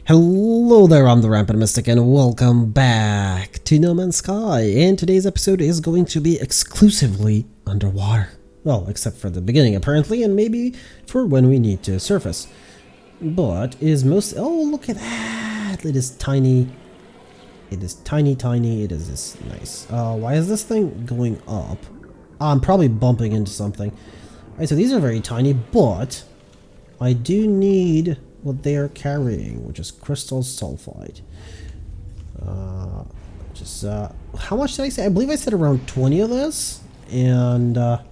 Hello there, I'm the Rampant Mystic and welcome back to No Man's Sky, and today's episode is going to be exclusively underwater. Well, except for the beginning apparently, and maybe for when we need to surface. But is most... oh, look at that! It is tiny. It is tiny, it is this nice. Why is this thing going up? I'm probably bumping into something. Alright, so these are very tiny, but I do need what they are carrying, which is crystal sulfide. How much did I say? I believe I said around 20 of this. And okay,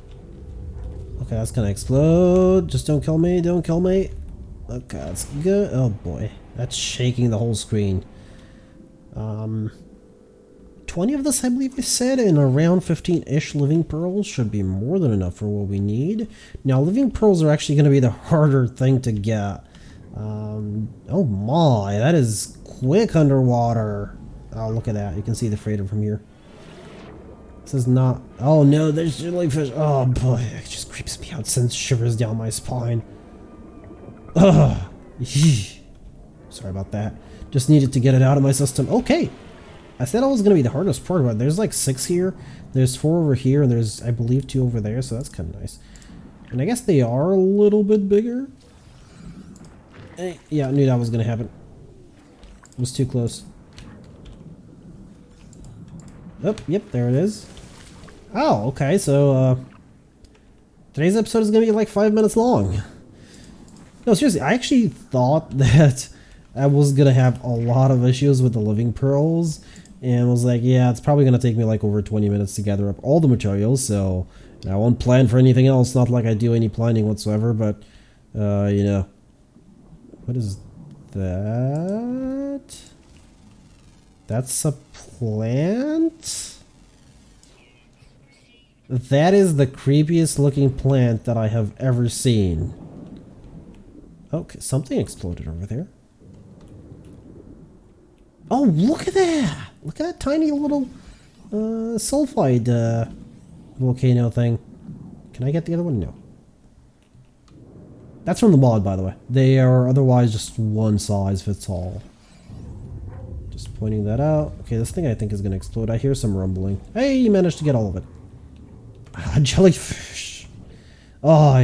that's gonna explode. Just don't kill me, don't kill me. Okay, that's good. Oh boy, that's shaking the whole screen. 20 of this, I believe I said, and around 15-ish living pearls should be more than enough for what we need. Now, living pearls are actually going to be the harder thing to get. Oh my, that is quick underwater. Oh, look at that. You can see the freighter from here. This is not... oh no, there's jellyfish. Oh boy, it just creeps me out, sends shivers down my spine. Ugh. Sorry about that. Just needed to get it out of my system. Okay. I said it was going to be the hardest part, but there's like 6 here. There's 4 over here, and there's, I believe, 2 over there, so that's kind of nice. And I guess they are a little bit bigger. Yeah, I knew that was going to happen. It was too close. Oh, yep, there it is. Oh, okay, so, today's episode is going to be like 5 minutes long. No, seriously, I actually thought that I was going to have a lot of issues with the living pearls. And was like, yeah, it's probably going to take me like over 20 minutes to gather up all the materials, so I won't plan for anything else. Not like I do any planning whatsoever, but, you know. What is that? That's a plant? That is the creepiest looking plant that I have ever seen. Okay, something exploded over there. Oh, look at that! Look at that tiny little sulfide volcano thing. Can I get the other one? No. That's from the mod, by the way. They are otherwise just one size fits all. Just pointing that out. Okay, this thing I think is going to explode. I hear some rumbling. Hey, you managed to get all of it. Ah, jellyfish. Oh,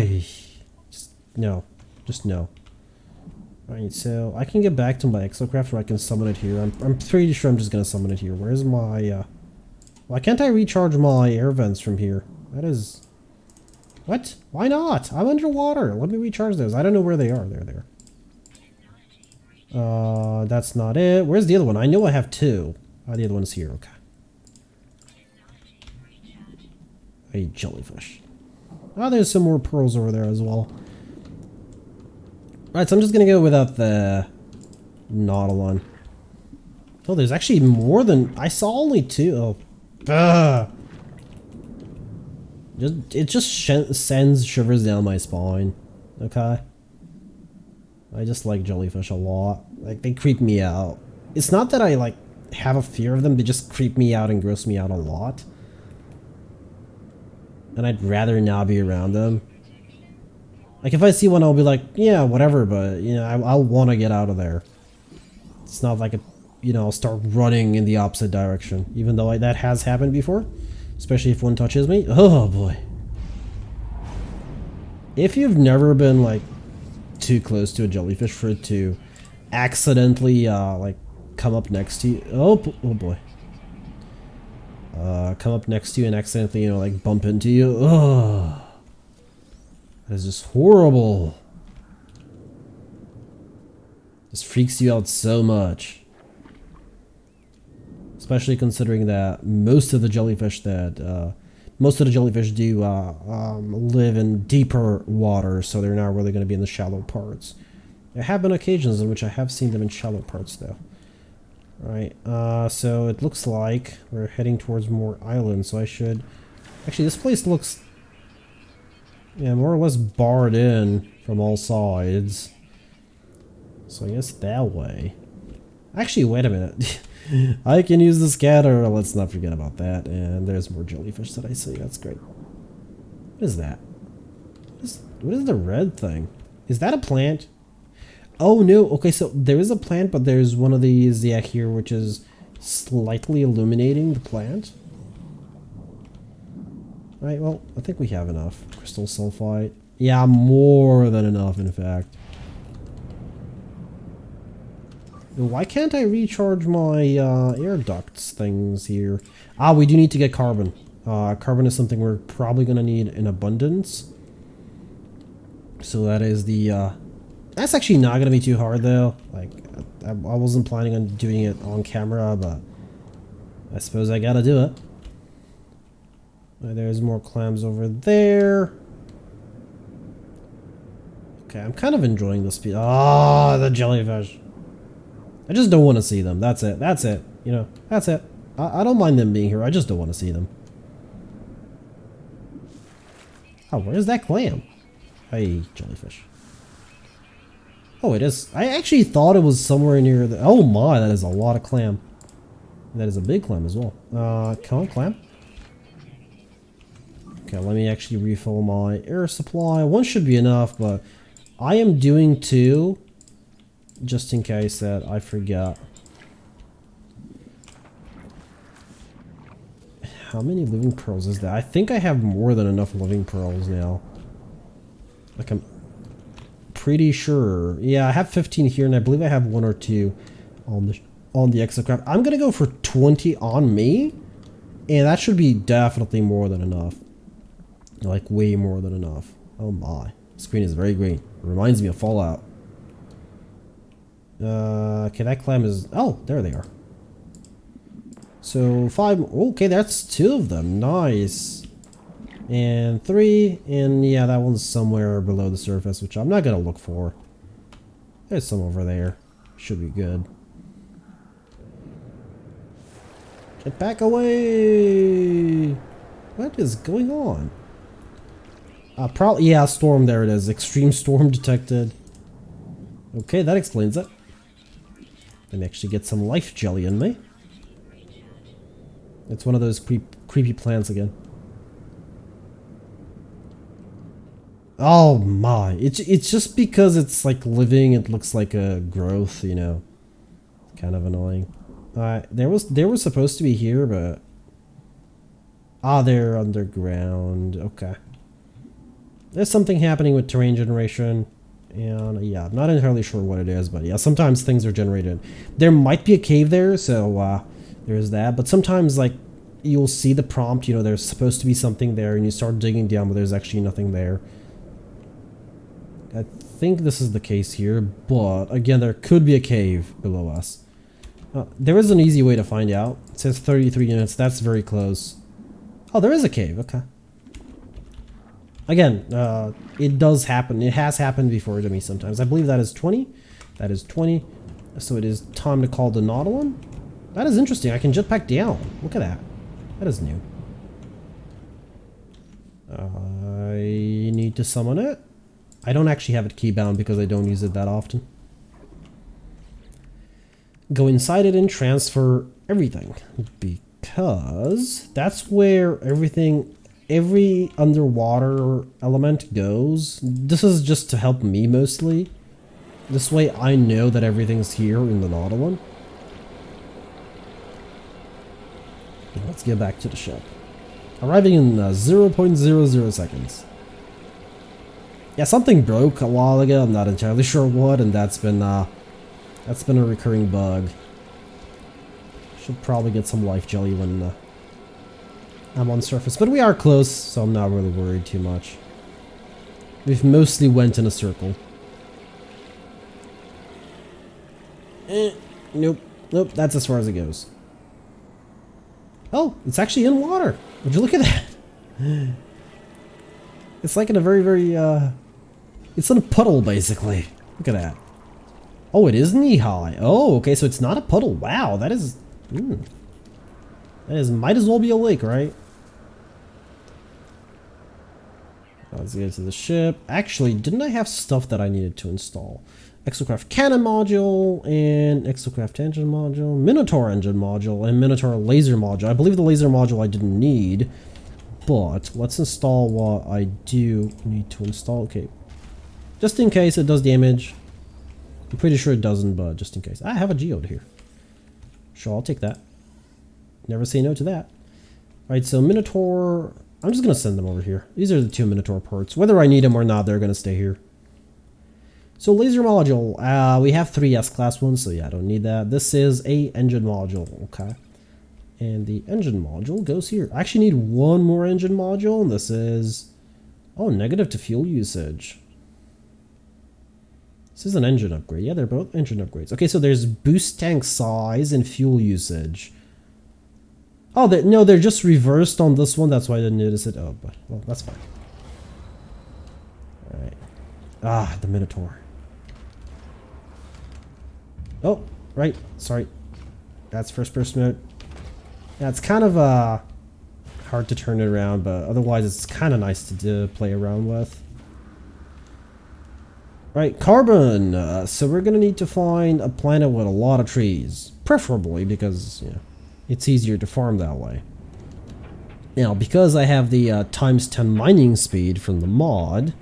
just no. Just no. Alright, so I can get back to my exocraft, or I can summon it here. I'm pretty sure I'm just going to summon it here. Where's my... why can't I recharge my air vents from here? That is... what? Why not? I'm underwater. Let me recharge those. I don't know where they are. There. That's not it. Where's the other one? I know I have 2. Oh, the other one's here. Okay. A jellyfish. Oh, there's some more pearls over there as well. Alright, so I'm just gonna go without the Nautilon. Oh, there's actually more than... I saw only 2. Oh. Ugh. It just sends shivers down my spine. Okay? I just like jellyfish a lot. Like, they creep me out. It's not that I, like, have a fear of them. They just creep me out and gross me out a lot. And I'd rather not be around them. Like, if I see one, I'll be like, yeah, whatever, but, you know, I'll want to get out of there. It's not like, you know, I'll start running in the opposite direction. Even though that has happened before. Especially if one touches me. Oh, boy. If you've never been, like, too close to a jellyfish for it to accidentally, like, come up next to you. Oh boy. Come up next to you and accidentally, you know, like, bump into you. Oh. That is just horrible. This freaks you out so much. Especially considering that most of the jellyfish do live in deeper water, so they're not really going to be in the shallow parts. There have been occasions in which I have seen them in shallow parts, though. Right, so it looks like we're heading towards more islands, so I should... actually, this place looks... yeah, more or less barred in from all sides. So I guess that way. Actually, wait a minute. I can use the scatter. Let's not forget about that. And there's more jellyfish that I see. That's great. What is that? What is the red thing? Is that a plant? Oh no, okay, so there is a plant, but there's one of these, yeah, here, which is slightly illuminating the plant. Right, well, I think we have enough. Crystal sulfite. Yeah, more than enough, in fact. Why can't I recharge my air ducts things here? Ah, we do need to get carbon. Carbon is something we're probably going to need in abundance. So that is the... that's actually not going to be too hard, though. Like, I wasn't planning on doing it on camera, but I suppose I gotta do it. There's more clams over there. Okay, I'm kind of enjoying this speed. Ah, the jellyfish. I just don't want to see them. That's it. That's it. You know, that's it. I don't mind them being here. I just don't want to see them. Oh, where's that clam? Hey, jellyfish. Oh, it is. I actually thought it was somewhere near the... Oh my, that is a lot of clam. That is a big clam as well. Come on, clam. Okay, let me actually refill my air supply. One should be enough, but I am doing two, just in case that I forget. How many living pearls is that? I think I have more than enough living pearls now. Like, I'm pretty sure. Yeah, I have 15 here, and I believe I have 1 or 2 on the exocraft. I'm gonna go for 20 on me, and that should be definitely more than enough. Like, way more than enough. Oh my. The screen is very green. It reminds me of Fallout. Okay, that clam is... Oh, there they are. So, 5... Okay, that's 2 of them. Nice. And 3. And yeah, that one's somewhere below the surface, which I'm not gonna look for. There's some over there. Should be good. Get back away! What is going on? Probably, yeah, storm, there it is. Extreme storm detected. Okay, that explains it. Let me actually get some life jelly in me. It's one of those creepy plants again. Oh my, it's just because it's like living, it looks like a growth, you know. Kind of annoying. They were supposed to be here, but... Ah, they're underground. Okay. There's something happening with terrain generation, and yeah, I'm not entirely sure what it is, but yeah, sometimes things are generated. There might be a cave there, so there's that, but sometimes, like, you'll see the prompt, you know, there's supposed to be something there, and you start digging down, but there's actually nothing there. I think this is the case here, but again, there could be a cave below us. There is an easy way to find out. It says 33 units, that's very close. Oh, there is a cave, okay. Again, it does happen. It has happened before to me sometimes. I believe that is 20. That is 20. So it is time to call the Nautilus. That is interesting. I can jetpack down. Look at that. That is new. I need to summon it. I don't actually have it keybound because I don't use it that often. Go inside it and transfer everything. Because that's where every underwater element goes. This is just to help me mostly. This way I know that everything's here in the Nautilus. Let's get back to the ship. Arriving in 0.00 seconds. Yeah, something broke a while ago. I'm not entirely sure what, and that's been a recurring bug. Should probably get some life jelly when I'm on surface, but we are close, so I'm not really worried too much. We've mostly went in a circle. Nope, that's as far as it goes. Oh, it's actually in water. Would you look at that? It's like in a very, it's in a puddle, basically. Look at that. Oh, it is knee-high. Oh, okay, so it's not a puddle. Wow, that is... might as well be a lake, right? Let's get to the ship. Actually, didn't I have stuff that I needed to install? Exocraft cannon module, and Exocraft engine module, Minotaur engine module, and Minotaur laser module. I believe the laser module I didn't need, but let's install what I do need to install. Okay, just in case it does damage. I'm pretty sure it doesn't, but just in case. I have a geode here. Sure, I'll take that. Never say no to that. Alright, so Minotaur... I'm just going to send them over here. These are the 2 Minotaur parts. Whether I need them or not, they're going to stay here. So laser module. We have 3 S-class ones, so yeah, I don't need that. This is a engine module. Okay. And the engine module goes here. I actually need 1 more engine module, and this is... Oh, negative to fuel usage. This is an engine upgrade. Yeah, they're both engine upgrades. Okay, so there's boost tank size and fuel usage. Oh, no, they're just reversed on this one. That's why I didn't notice it. Oh, but, well, that's fine. Alright. Ah, the Minotaur. Oh, right. Sorry. That's first person mode. Yeah, it's kind of hard to turn it around, but otherwise it's kind of nice to play around with. Right, carbon. So we're going to need to find a planet with a lot of trees. Preferably because, you know, it's easier to farm that way. Now, because I have the ×10 mining speed from the mod,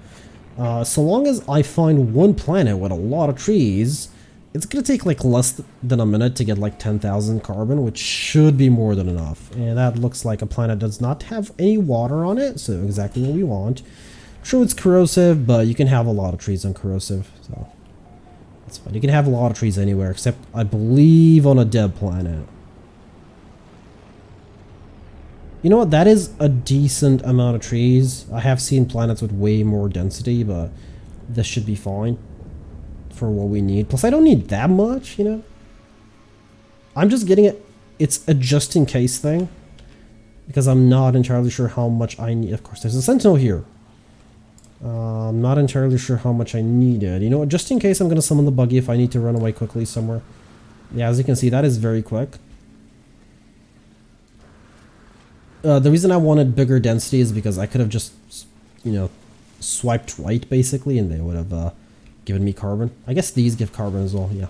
so long as I find one planet with a lot of trees, it's going to take like less than a minute to get like 10,000 carbon, which should be more than enough. And that looks like a planet does not have any water on it, so exactly what we want. Sure, it's corrosive, but you can have a lot of trees on corrosive, so that's fine. You can have a lot of trees anywhere, except I believe on a dead planet. You know what, that is a decent amount of trees. I have seen planets with way more density, but this should be fine for what we need. Plus, I don't need that much, you know? I'm just getting it. It's a just in case thing, because I'm not entirely sure how much I need. Of course, there's a sentinel here. I'm not entirely sure how much I needed. You know what, just in case I'm going to summon the buggy if I need to run away quickly somewhere. Yeah, as you can see, that is very quick. The reason I wanted bigger density is because I could have just, you know, swiped right, basically, and they would have given me carbon. I guess these give carbon as well, yeah.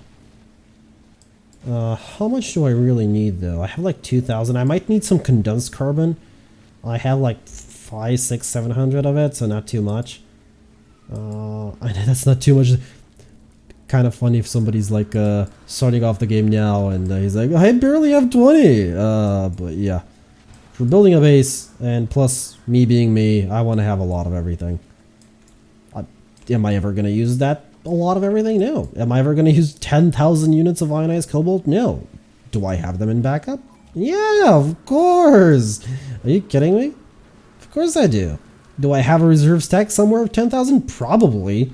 How much do I really need, though? I have like 2,000. I might need some condensed carbon. I have like 500, 600, 700 of it, so not too much. I know that's not too much. Kind of funny if somebody's like starting off the game now and he's like, I barely have 20. But yeah. For building a base, and plus me being me, I want to have a lot of everything. Am I ever going to use that a lot of everything? No. Am I ever going to use 10,000 units of ionized cobalt? No. Do I have them in backup? Yeah, of course. Are you kidding me? Of course I do. Do I have a reserve stack somewhere of 10,000? Probably.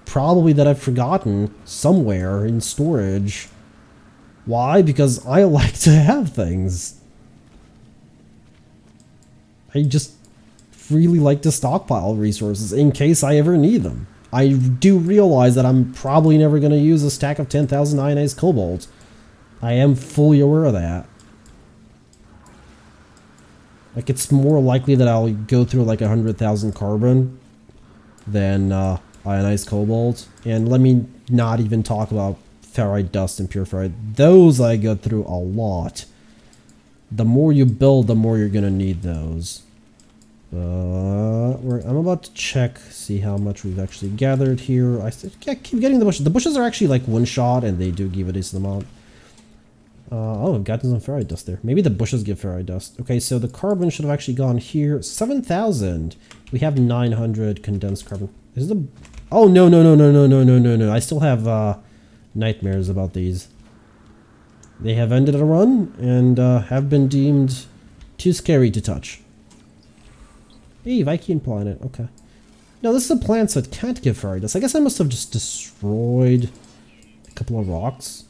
Probably that I've forgotten somewhere in storage. Why? Because I like to have things. I just really like to stockpile resources in case I ever need them. I do realize that I'm probably never going to use a stack of 10,000 ionized cobalt. I am fully aware of that. Like, it's more likely that I'll go through like 100,000 carbon than ionized cobalt. And let me not even talk about ferrite dust and pure ferrite. Those I go through a lot. The more you build, the more you're going to need those. I'm about to check, see how much we've actually gathered here. I keep getting the bushes. The bushes are actually like one shot, and they do give a decent amount. Oh, I've gotten some ferrite dust there. Maybe the bushes give ferrite dust. Okay, so the carbon should have actually gone here. 7,000. We have 900 condensed carbon. Is the... Oh, no, no, no, no, no, no, no, no, no. I still have nightmares about these. They have ended a run and have been deemed too scary to touch. Hey, Viking planet. Okay. No, this is a planet that can't give ferrite dust. I guess I must have just destroyed a couple of rocks.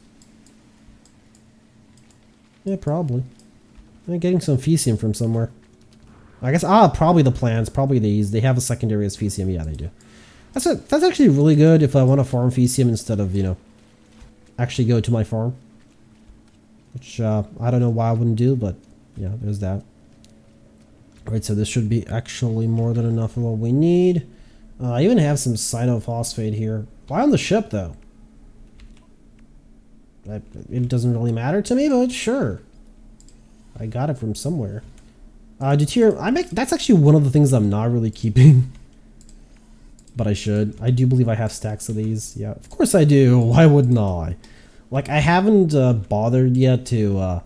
Yeah, probably. I'm getting some Fecium from somewhere. I guess, probably the plants, probably these. They have a secondary as Fecium. Yeah, they do. That's actually really good if I want to farm Fecium instead of, you know, actually go to my farm. Which, I don't know why I wouldn't do, but, yeah, there's that. Alright, so this should be actually more than enough of what we need. I even have some cyanophosphate here. Why on the ship, though? It doesn't really matter to me, but sure. I got it from somewhere. Deuterium, that's actually one of the things I'm not really keeping. but I should. I do believe I have stacks of these. Yeah, of course I do. Why wouldn't I? Like, I haven't bothered yet to...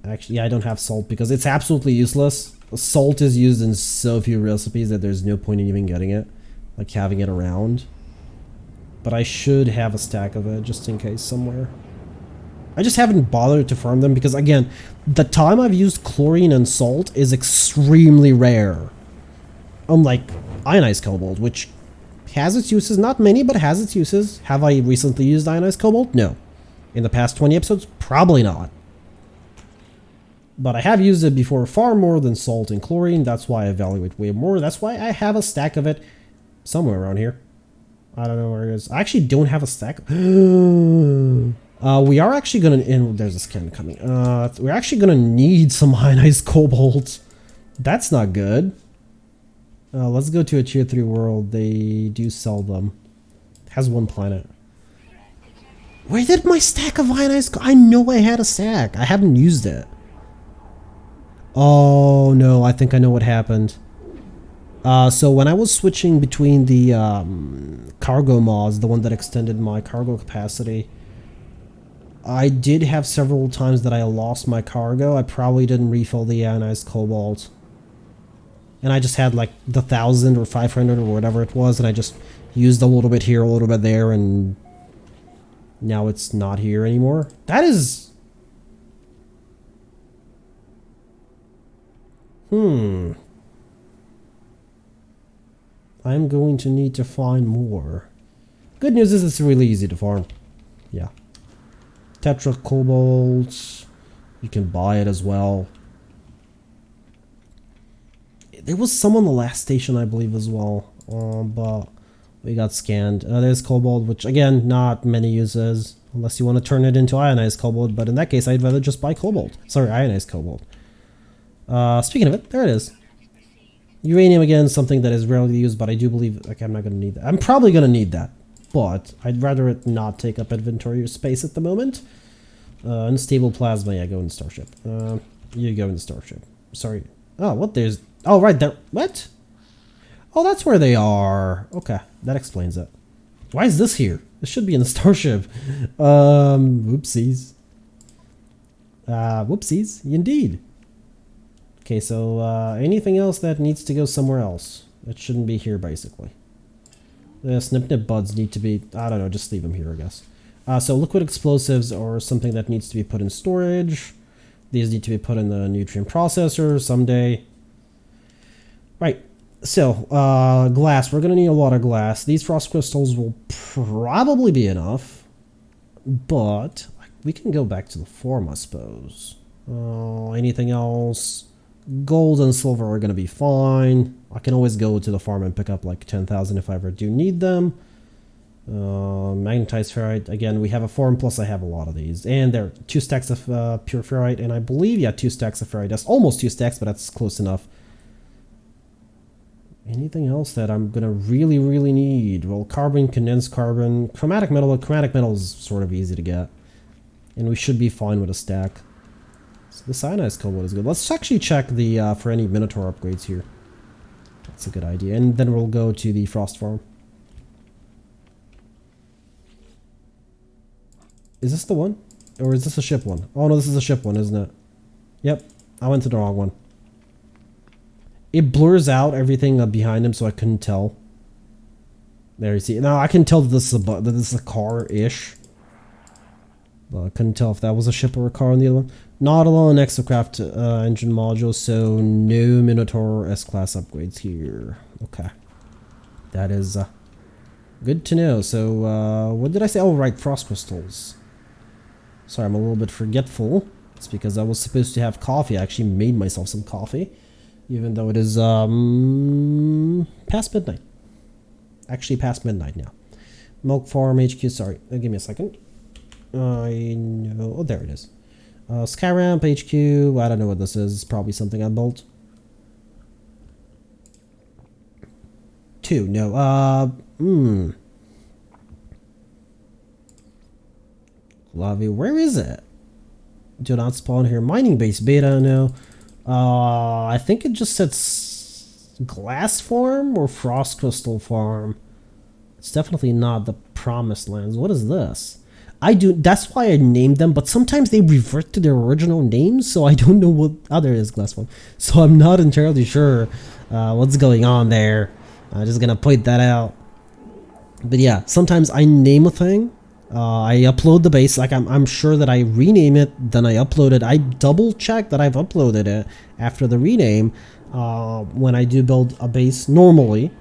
actually, yeah, I don't have salt because it's absolutely useless. Salt is used in so few recipes that there's no point in even getting it. Like, having it around. But I should have a stack of it just in case somewhere. I just haven't bothered to farm them because, again, the time I've used chlorine and salt is extremely rare. Unlike ionized cobalt, which has its uses. Not many, but has its uses. Have I recently used ionized cobalt? No. In the past 20 episodes? Probably not. But I have used it before far more than salt and chlorine. That's why I evaluate way more. That's why I have a stack of it somewhere around here. I don't know where it is. I actually don't have a stack. We are actually gonna... there's a scan coming. We're actually gonna need some ionized cobalt. That's not good. Let's go to a tier 3 world. They do sell them. It has one planet. Where did my stack of ionized... I know I had a stack. I haven't used it. Oh no, I think I know what happened. So when I was switching between the cargo mods, the one that extended my cargo capacity, I did have several times that I lost my cargo. I probably didn't refill the ionized cobalt. And I just had like the 1,000 or 500 or whatever it was, and I just used a little bit here, a little bit there, and now it's not here anymore. That is... I'm going to need to find more. Good news is it's really easy to farm. Yeah. Tetra cobalt. You can buy it as well. There was some on the last station, I believe, as well. But we got scanned. There's cobalt, which, again, not many uses. Unless you want to turn it into ionized cobalt. But in that case, I'd rather just buy cobalt. Sorry, ionized cobalt. Speaking of it, there it is. Uranium, again, something that is rarely used, but I do believe... Okay, I'm not going to need that. I'm probably going to need that. But I'd rather it not take up inventory space at the moment. Unstable plasma, yeah, go in the starship. You go in the starship. Sorry. Oh, what? There's... Oh, right there. What? Oh, that's where they are. Okay, that explains it. Why is this here? This should be in the starship. Whoopsies. Whoopsies, indeed. Okay, so anything else that needs to go somewhere else? It shouldn't be here, basically. The snip-nip buds need to be... I don't know, just leave them here, I guess. So liquid explosives are something that needs to be put in storage. These need to be put in the nutrient processor someday. Right, so glass. We're going to need a lot of glass. These frost crystals will probably be enough. But we can go back to the farm, I suppose. Anything else? Gold and silver are going to be fine. I can always go to the farm and pick up like 10,000 if I ever do need them. Magnetized ferrite. Again, we have a farm, plus I have a lot of these. And there are 2 stacks of pure ferrite, and I believe, yeah, 2 stacks of ferrite. That's almost 2 stacks, but that's close enough. Anything else that I'm going to really, really need? Well, carbon, condensed carbon, chromatic metal. Chromatic metal is sort of easy to get. And we should be fine with a stack. So the cyanized cobalt is good. Let's actually check the for any Minotaur upgrades here. That's a good idea. And then we'll go to the frost farm. Is this the one? Or is this a ship one? Oh no, this is a ship one, isn't it? Yep, I went to the wrong one. It blurs out everything behind him, so I couldn't tell. There you see. Now I can tell that this is a car-ish. But I couldn't tell if that was a ship or a car on the other one. Not alone Exocraft engine module, so no Minotaur S-Class upgrades here. Okay. That is good to know. So, what did I say? Oh, right, frost crystals. Sorry, I'm a little bit forgetful. It's because I was supposed to have coffee. I actually made myself some coffee. Even though it is past midnight. Actually past midnight now. Milk Farm HQ, sorry. Give me a second. I know. Oh, there it is. Skyramp HQ. I don't know what this is. It's probably something I built. 2. No. Lobby. Where is it? Do not spawn here. Mining base beta. No. I think it just says glass farm or frost crystal farm. It's definitely not the Promised Lands. What is this? That's why I named them, but sometimes they revert to their original names, so I don't know what... Oh, there is glass one. So I'm not entirely sure what's going on there. I'm just gonna point that out. But yeah, sometimes I name a thing, I upload the base, like I'm sure that I rename it, then I upload it. I double check that I've uploaded it after the rename when I do build a base normally.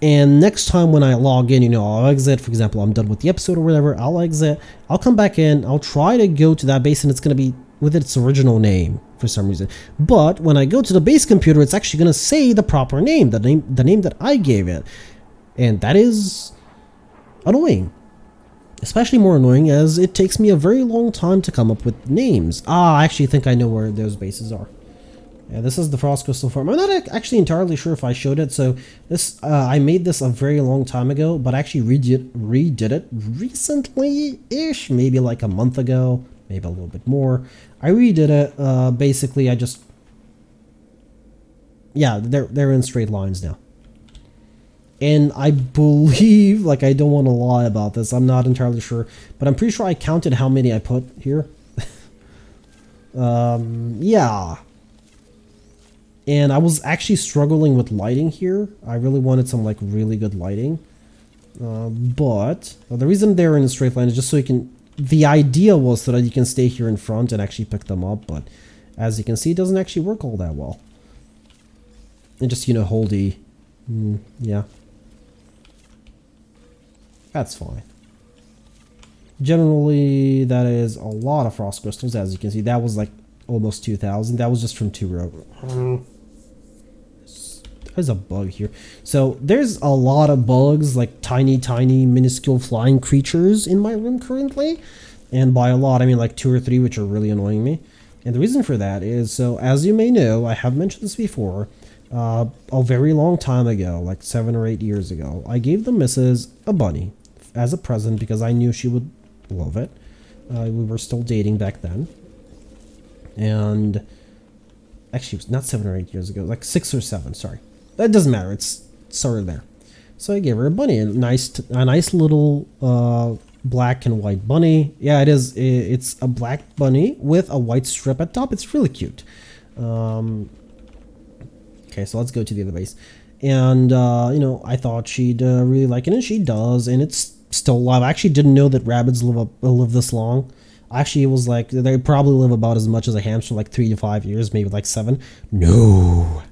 And next time when I log in, I'll exit. For example, I'm done with the episode or whatever, I'll exit, I'll come back in, I'll try to go to that base and it's going to be with its original name for some reason. But when I go to the base computer, it's actually going to say the proper name, the name that I gave it. And that is annoying. Especially more annoying as it takes me a very long time to come up with names. I actually think I know where those bases are. Yeah, this is the Frost Crystal Farm. I'm not actually entirely sure if I showed it. So this, I made this a very long time ago, but I actually redid it recently-ish, maybe like a month ago, maybe a little bit more. I redid it. Basically, I just, yeah, they're in straight lines now. And I believe, like, I don't want to lie about this, I'm not entirely sure, but I'm pretty sure I counted how many I put here. Yeah. And I was actually struggling with lighting here. I really wanted some, like, really good lighting. But the reason they're in a straight line is just so you can... The idea was so that you can stay here in front and actually pick them up, but as you can see, it doesn't actually work all that well. And just, hold E. Yeah. That's fine. Generally, that is a lot of frost crystals, as you can see. That was like almost 2,000. That was just from 2 rows. There's a bug here. So there's a lot of bugs, like tiny, minuscule flying creatures in my room currently. And by a lot, I mean like 2 or 3, which are really annoying me. And the reason for that is, so as you may know, I have mentioned this before, a very long time ago, like 7 or 8 years ago, I gave the missus a bunny as a present because I knew she would love it. We were still dating back then. And actually, it was not 7 or 8 years ago, like 6 or 7, sorry. That doesn't matter, it's sort of there. So I gave her a bunny, a nice little black and white bunny. Yeah, it is. It's a black bunny with a white strip at top. It's really cute. Okay, so let's go to the other base. And, I thought she'd really like it, and she does, and it's still alive. I actually didn't know that rabbits live this long. Actually, it was like, they probably live about as much as a hamster, like 3 to 5 years, maybe like 7. No.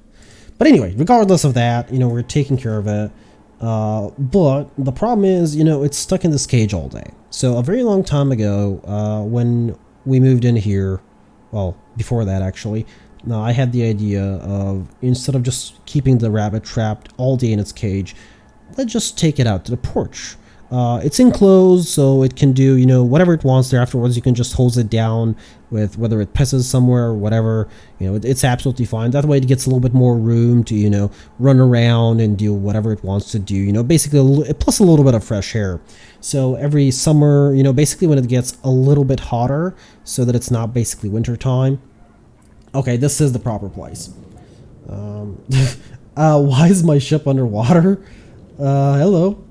But anyway, regardless of that, we're taking care of it. But the problem is, it's stuck in this cage all day. So a very long time ago, when we moved in here, well, before that actually, I had the idea of, instead of just keeping the rabbit trapped all day in its cage, let's just take it out to the porch. It's enclosed, so it can do, whatever it wants there. Afterwards, you can just hose it down with whether it pisses somewhere or whatever. It's absolutely fine. That way it gets a little bit more room to, run around and do whatever it wants to do, basically, plus a little bit of fresh air. So every summer, basically when it gets a little bit hotter, so that it's not basically winter time. Okay, this is the proper place. Why is my ship underwater? Hello.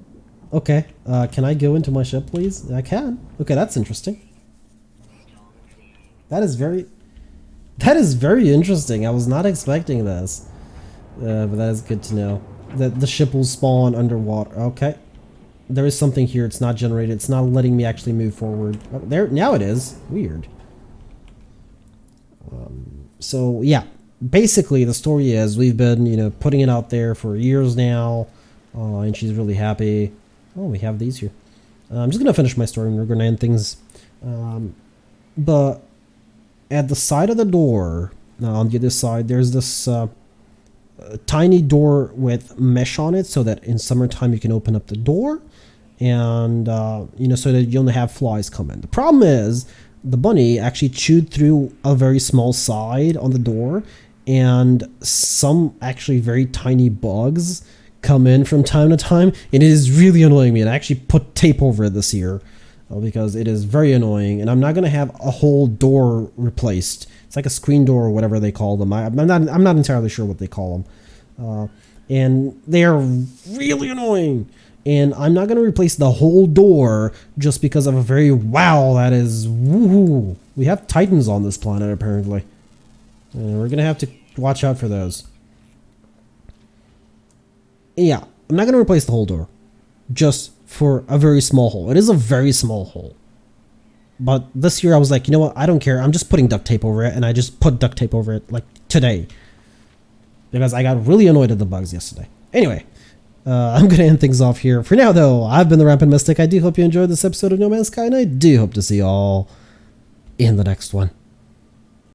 Okay, can I go into my ship, please? I can. Okay, that's interesting. That is very interesting. I was not expecting this. But that is good to know. That the ship will spawn underwater. Okay. There is something here. It's not generated. It's not letting me actually move forward. Oh, there, now it is. Weird. So, yeah. Basically, the story is we've been, putting it out there for years now. And she's really happy. Oh, we have these here. I'm just going to finish my story and we're going to end things. But at the side of the door, on the other side, there's this tiny door with mesh on it so that in summertime you can open up the door and, so that you only have flies come in. The problem is the bunny actually chewed through a very small side on the door and some actually very tiny bugs come in from time to time, and it is really annoying me. And I actually put tape over it this year because it is very annoying, and I'm not going to have a whole door replaced. It's like a screen door or whatever they call them. I'm not entirely sure what they call them. And they are really annoying. And I'm not going to replace the whole door just because of a very wow that is woohoo. We have titans on this planet apparently. And we're going to have to watch out for those. Yeah, I'm not going to replace the whole door. Just for a very small hole. It is a very small hole. But this year I was like, you know what? I don't care. I'm just putting duct tape over it. And I just put duct tape over it like today. Because I got really annoyed at the bugs yesterday. Anyway. I'm going to end things off here. For now, though, I've been the Rampant Mystic. I do hope you enjoyed this episode of No Man's Sky, and I do hope to see you all in the next one.